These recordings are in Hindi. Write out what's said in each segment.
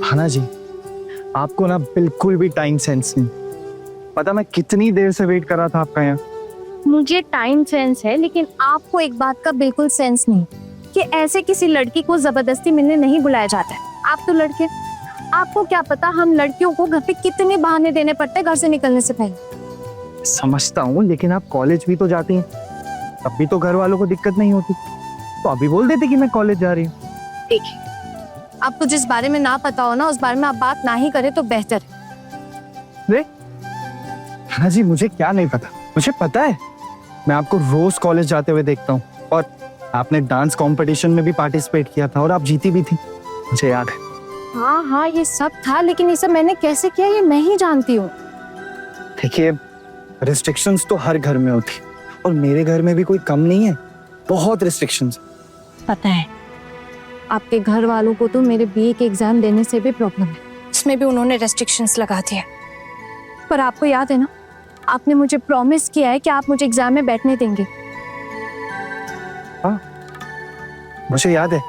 हाना जी, आपको ना बिल्कुल भी टाइम सेंस नहीं। पता मैं कितनी देर से वेट कर रहा था आपका यहाँ। मुझे टाइम सेंस है, लेकिन आपको एक बात का बिल्कुल सेंस नहीं कि ऐसे किसी लड़की को जबरदस्ती मिलने नहीं बुलाया जाता है। आप तो लड़के, आपको क्या पता हम लड़कियों को घर पे कितने बहाने देने पड़ते हैं घर से निकलने से पहले। समझता हूँ, लेकिन आप कॉलेज भी तो जाती हैं, तब भी तो घर वालों को दिक्कत नहीं होती, तो अभी बोल देते कि मैं कॉलेज जा रही हूँ। देखिए, आपको जिस बारे में ना पता हो ना, उस बारे में आप बात ना ही करें तो बेहतर है। हाँ जी, मुझे क्या नहीं पता, मुझे पता है। मैं आपको रोज कॉलेज जाते हुए देखता हूँ, और आपने डांस कंपटीशन में भी पार्टिसिपेट किया था और आप जीती भी थी, मुझे याद है। हाँ हाँ, ये सब था, लेकिन ये सब मैंने कैसे किया ये मैं ही जानती हूँ। देखिए, रिस्ट्रिक्शंस तो हर घर में होती, और मेरे घर में भी कोई कम नहीं है, बहुत रिस्ट्रिक्शंस। पता है, आपके घर वालों को तो मेरे बीए के एग्जाम देने से भी प्रॉब्लम है, इसमें भी उन्होंने रेस्ट्रिक्शंस लगा दिए। पर आपको याद है ना, आपने मुझे प्रॉमिस किया है कि आप मुझे एग्जाम में बैठने देंगे। हाँ, मुझे याद है,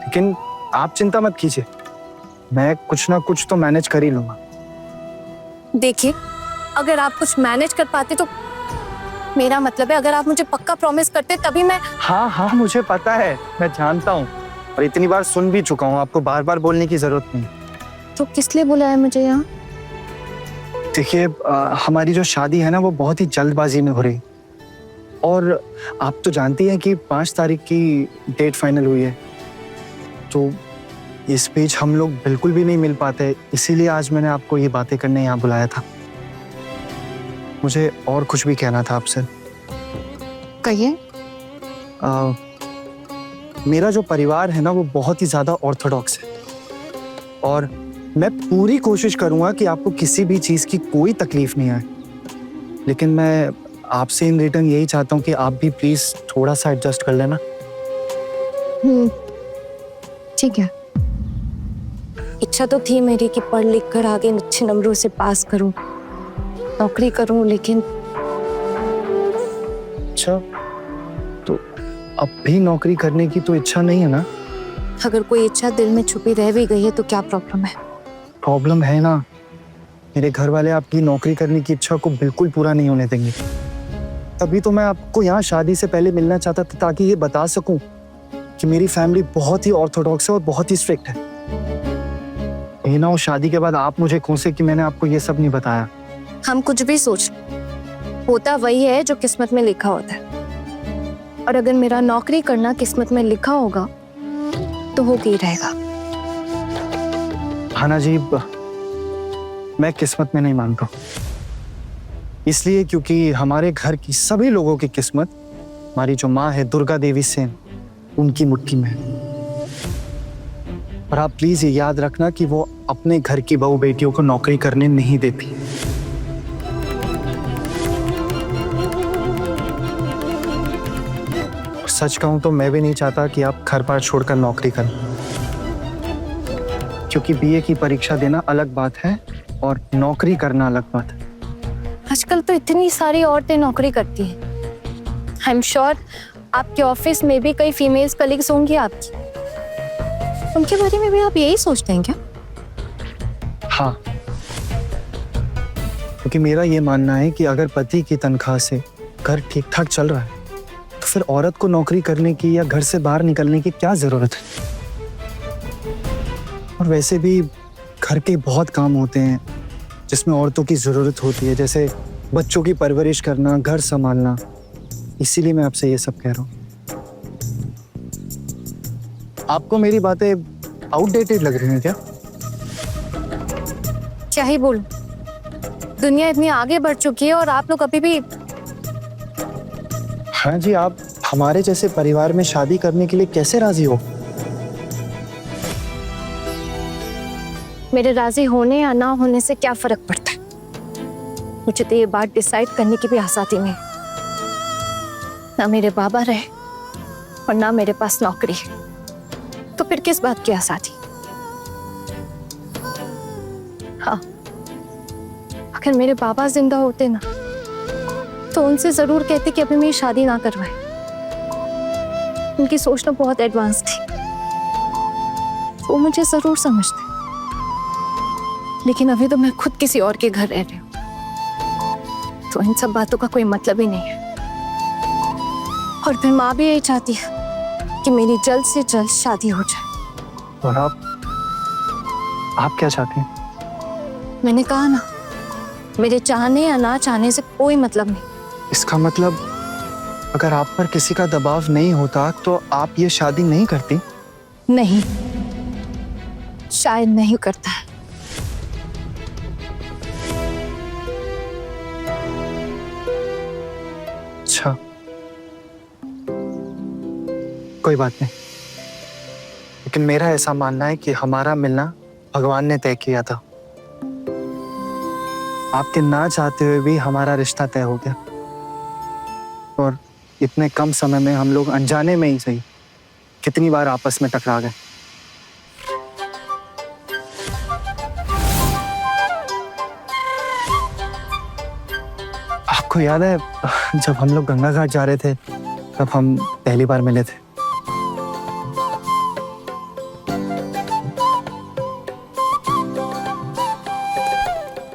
लेकिन आप चिंता मत कीजिए, मैं कुछ ना कुछ तो मैनेज कर ही लूंगा। देखिए, अगर आप कुछ मैनेज कर पाते तो, मेरा मतलब है अगर आप मुझे पक्का प्रॉमिस करते तभी मैं। हाँ हाँ, मुझे पता है, मैं जानता हूँ, और इतनी बार सुन भी चुका हूँ, आपको बार बार बोलने की जरूरत नहीं। तो किस लिए बुलाया मुझे यहाँ? देखिए, हमारी जो शादी है ना, वो बहुत ही जल्दबाजी में हो रही, और आप तो जानती हैं कि 5 तारीख की डेट फाइनल हुई है, तो इस बीच हम लोग बिल्कुल भी नहीं मिल पाते, इसीलिए आज मैंने आपको ये बातें करने यहाँ बुलाया था। मुझे और कुछ भी कहना था आपसे। कहिए। मेरा जो परिवार है ना, वो बहुत ही ज्यादा ऑर्थोडॉक्स है, और मैं पूरी कोशिश करूंगा कि आपको किसी भी चीज की कोई तकलीफ नहीं आए, लेकिन मैं आपसे इन रिटर्न यही चाहता हूँ कि आप भी प्लीज थोड़ा सा एडजस्ट कर लेना। ठीक है। इच्छा तो थी मेरी कि पढ़ लिख कर आगे अच्छे नंबरों से पास करूं, नौकरी करूं, लेकिन। अच्छा, तो अब भी नौकरी करने की तो इच्छा नहीं है ना? अगर कोई इच्छा दिल में छुपी रह भी गई है तो क्या प्रॉब्लम है? प्रॉब्लम है ना, मेरे घर वाले आपकी नौकरी करने की इच्छा को बिल्कुल पूरा नहीं होने देंगे। तभी तो मैं आपको यहाँ शादी से पहले मिलना चाहता था, ताकि ये बता सकूं कि मेरी फैमिली बहुत ही ऑर्थोडॉक्स है और बहुत ही स्ट्रिक्ट है। ये ना हो शादी के बाद आप मुझे कोसे कि मैंने आपको ये सब नहीं बताया। हम कुछ भी सोच, होता वही है जो किस्मत में लिखा होता है, और अगर मेरा नौकरी करना किस्मत में लिखा होगा तो हो के ही रहेगा। हाना जी, मैं किस्मत में नहीं मानता, इसलिए क्योंकि हमारे घर की सभी लोगों की किस्मत हमारी जो माँ है दुर्गा देवी सेन, उनकी मुट्ठी में है। और आप प्लीज ये याद रखना कि वो अपने घर की बहू बेटियों को नौकरी करने नहीं देती। सच कहूं तो मैं भी नहीं चाहता कि आप घर बार छोड़कर नौकरी करें, क्योंकि बीए की परीक्षा देना अलग बात है और नौकरी करना अलग बात है। आजकल तो इतनी सारी औरतें नौकरी करती हैं। आई एम श्योर आपके ऑफिस में भी कई फीमेल्स कलीग्स होंगी आपकी, उनके बारे में भी आप यही सोचते हैं क्या? हाँ, क्योंकि मेरा ये मानना है कि अगर पति की तनख्वाह से घर ठीक ठाक चल रहा है, तो फिर औरत को नौकरी करने की या घर से बाहर निकलने की क्या जरूरत है। और वैसे भी घर के बहुत काम होते हैं जिसमें औरतों की जरूरत होती है, जैसे बच्चों की परवरिश करना, घर संभालना। इसीलिए मैं आपसे ये सब कह रहा हूँ। आपको मेरी बातें आउटडेटेड लग रही हैं क्या? क्या ही बोलूं, दुनिया इतनी आगे बढ़ चुकी है और आप लोग अभी भी। हाँ जी, आप हमारे जैसे परिवार में शादी करने के लिए कैसे राजी हो? मेरे राजी होने या ना होने से क्या फर्क पड़ता है? मुझे तो ये बात डिसाइड करने की भी आज़ादी नहीं। ना मेरे बाबा रहे और ना मेरे पास नौकरी, तो फिर किस बात की आज़ादी? हाँ, अगर मेरे बाबा जिंदा होते ना तो उनसे जरूर कहते कि अभी मेरी शादी ना करवाए। उनकी सोच तो बहुत एडवांस थी, वो मुझे जरूर समझते। लेकिन अभी तो मैं खुद किसी और के घर रह रही हूँ, तो इन सब बातों का कोई मतलब ही नहीं है। और फिर माँ भी यही चाहती है कि मेरी जल्द से जल्द शादी हो जाए। और आप क्या चाहती हैं? मैंने कहा ना, मेरे चाहने या ना चाहने से कोई मतलब नहीं। इसका मतलब अगर आप पर किसी का दबाव नहीं होता तो आप ये शादी नहीं करती? नहीं, शायद नहीं करता है। अच्छा, कोई बात नहीं, लेकिन मेरा ऐसा मानना है कि हमारा मिलना भगवान ने तय किया था। आपके ना चाहते हुए भी हमारा रिश्ता तय हो गया, और इतने कम समय में हम लोग अनजाने में ही सही कितनी बार आपस में टकरा गए। आपको याद है जब हम लोग गंगा घाट जा रहे थे तब हम पहली बार मिले थे?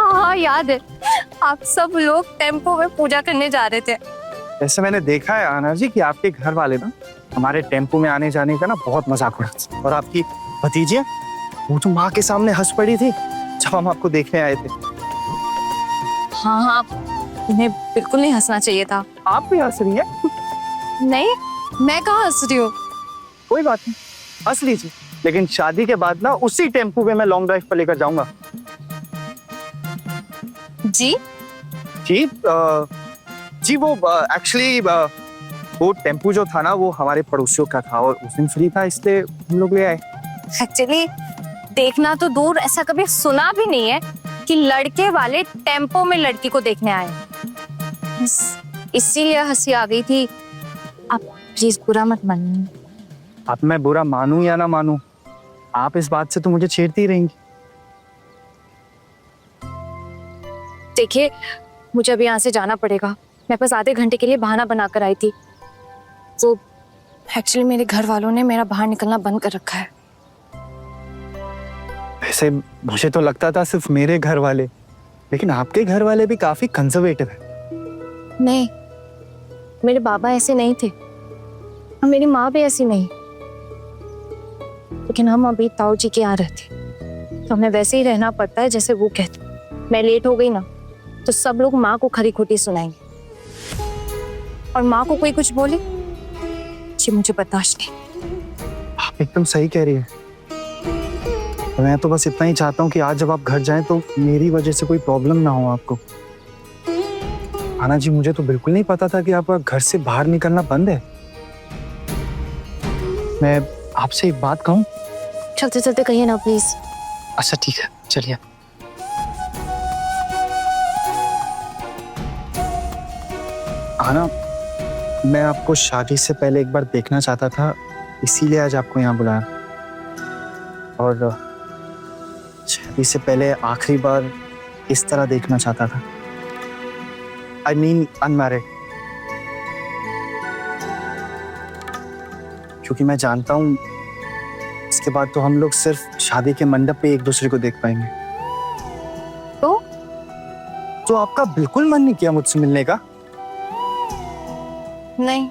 हाँ याद है, आप सब लोग टेम्पो में पूजा करने जा रहे थे। वैसे मैंने देखा है आना जी कि आपके घर वाले ना हमारे टेम्पो में आने जाने का ना बहुत मजाक उड़ाते, और आपकी भतीजी वो तो माँ के सामने हंस पड़ी थी जब हम आपको देखने आए थे। हाँ हाँ, उन्हें बिल्कुल नहीं हंसना चाहिए था। आप भी हंस रही हैं? नहीं, मैं कहाँ हंस रही हूँ। कोई बात नहीं, हंस लीजिए, लेकिन शादी के बाद ना उसी टेम्पो में मैं लॉन्ग ड्राइव पर लेकर जाऊंगा। जी जी जी, वो एक्चुअली वो टेम्पो जो था ना वो हमारे पड़ोसियों का था और उस दिन फ्री था, इसलिए हम लोग ले आए। एक्चुअली देखना तो दूर, ऐसा कभी सुना भी नहीं है कि लड़के वाले टेम्पो में लड़की को देखने आए। इसीलिए हंसी आ गई थी। आप प्लीज बुरा मत मानिए। अब मैं बुरा मानूं या ना मानूं, आप इस बात से तो मुझे छेड़ती रहेंगी। देखिए, मुझे अभी यहाँ से जाना पड़ेगा। मैं बस आधे घंटे के लिए बहाना बनाकर आई थी। तो एक्चुअली मेरे घर वालों ने मेरा बाहर निकलना बंद कर रखा है। वैसे मुझे तो लगता था सिर्फ मेरे घर वाले, लेकिन आपके घर वाले भी काफी कंजर्वेटिव है। नहीं, मेरे बाबा ऐसे नहीं थे और मेरी माँ भी ऐसी नहीं। लेकिन हम अभी ताऊ जी के यहाँ रहते, तो हमें वैसे ही रहना पड़ता है जैसे वो कहते। मैं लेट हो गई ना तो सब लोग माँ को खरी खोटी सुनाएंगे, और माँ को कोई कुछ बोले जी मुझे बर्दाश्त नहीं। आप एकदम सही कह रही है। मैं तो बस इतना ही चाहता हूँ कि आज जब आप घर जाएं तो मेरी वजह से कोई प्रॉब्लम ना हो आपको। आना जी, मुझे तो बिल्कुल नहीं पता था कि आपका घर से बाहर निकलना बंद है। मैं आपसे एक बात कहूँ? चलते चलते कहिए ना प्लीज। अच्छा ठीक है, चलिए। आना, मैं आपको शादी से पहले एक बार देखना चाहता था, इसीलिए आज आपको यहाँ बुलाया। और शादी से पहले आखिरी बार इस तरह देखना चाहता था। I mean unmarried. क्योंकि मैं जानता हूँ इसके बाद तो हम लोग सिर्फ शादी के मंडप पे एक दूसरे को देख पाएंगे। तो आपका बिल्कुल मन नहीं किया मुझसे मिलने का? नहीं।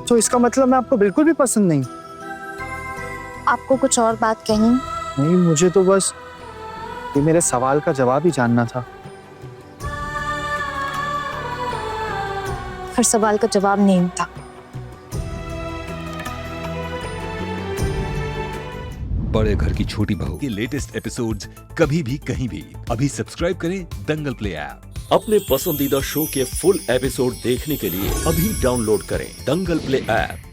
तो इसका मतलब मैं आपको बिल्कुल भी पसंद नहीं? आपको कुछ और बात कहनी? नहीं, मुझे तो बस ये मेरे सवाल का जवाब ही जानना था। हर सवाल का जवाब नहीं था। बड़े घर की छोटी बहू के लेटेस्ट एपिसोड्स कभी भी कहीं भी अभी सब्सक्राइब करें दंगल प्ले ऐप। अपने पसंदीदा शो के फुल एपिसोड देखने के लिए अभी डाउनलोड करें दंगल प्ले ऐप।